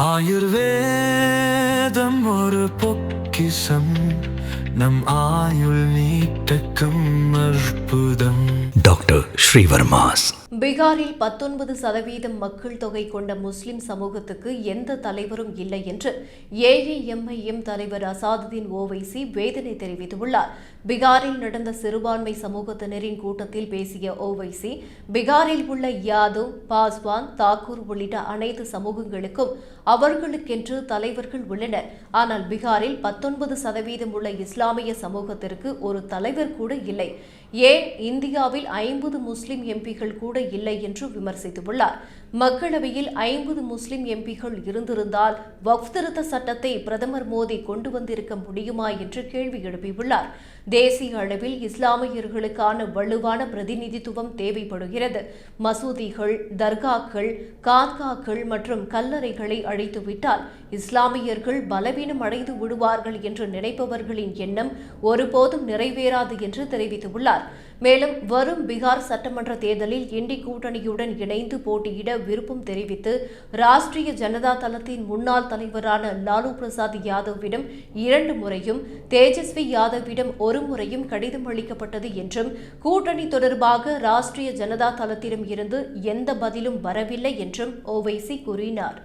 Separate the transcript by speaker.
Speaker 1: ஆயுர்வேதம் ஒரு பொக்கிஷம், நம் ஆயுள் நீட்டக்கும் அற்புதம். டாக்டர் ஸ்ரீவர்மாஸ்.
Speaker 2: பீகாரில் 19% மக்கள் தொகை கொண்ட முஸ்லிம் சமூகத்துக்கு எந்த தலைவரும் இல்லை என்று ஏஐஎம்ஐஎம் தலைவர் அசாதுதீன் ஓவைசி வேதனை தெரிவித்துள்ளார். பீகாரில் நடந்த சிறுபான்மை சமூகத்தினரின் கூட்டத்தில் பேசிய ஓவைசி, பீகாரில் உள்ள யாதவ், பாஸ்வான், தாக்கூர் உள்ளிட்ட அனைத்து சமூகங்களுக்கும் அவர்களுக்கென்று தலைவர்கள் உள்ளனர். ஆனால் பீகாரில் 19% உள்ள இஸ்லாமிய சமூகத்திற்கு ஒரு தலைவர் கூட இல்லை. ஏன் இந்தியாவில் 50 முஸ்லிம் எம்பிகள் கூட இல்லை என்று விமர்சித்துள்ளார். மக்களவையில் 50 முஸ்லிம் எம்பிகள் இருந்திருந்தால் வக்ஃப் திருத்த சட்டத்தை பிரதமர் மோடி கொண்டு வந்திருக்க முடியுமா என்று கேள்வி எழுப்பியுள்ளார். தேசிய அளவில் இஸ்லாமியர்களுக்கான வலுவான பிரதிநிதித்துவம் தேவைப்படுகிறது. மசூதிகள், தர்காக்கள், கான்காக்கள் மற்றும் கல்லறைகளை அழித்துவிட்டால் இஸ்லாமியர்கள் பலவீனம் அடைந்து விடுவார்கள் என்று நினைப்பவர்களின் எண்ணம் ஒருபோதும் நிறைவேறாது என்று தெரிவித்துள்ளார். மேலும் வரும் பீகார் சட்டமன்ற தேர்தலில் இண்டி கூட்டணியுடன் இணைந்து போட்டியிட விருப்பம் தெரிவித்து ராஷ்டிரிய ஜனதா தளத்தின் முன்னாள் தலைவரான லாலு பிரசாத் யாதவிடம் 2 முறையும், தேஜஸ்வி யாதவிடம் 1 முறையும் கடிதம் அளிக்கப்பட்டது என்றும், கூட்டணி தொடர்பாக ராஷ்டிரிய ஜனதா தளத்திடம் இருந்து எந்த பதிலும் வரவில்லை என்றும் ஓவைசி கூறினார்.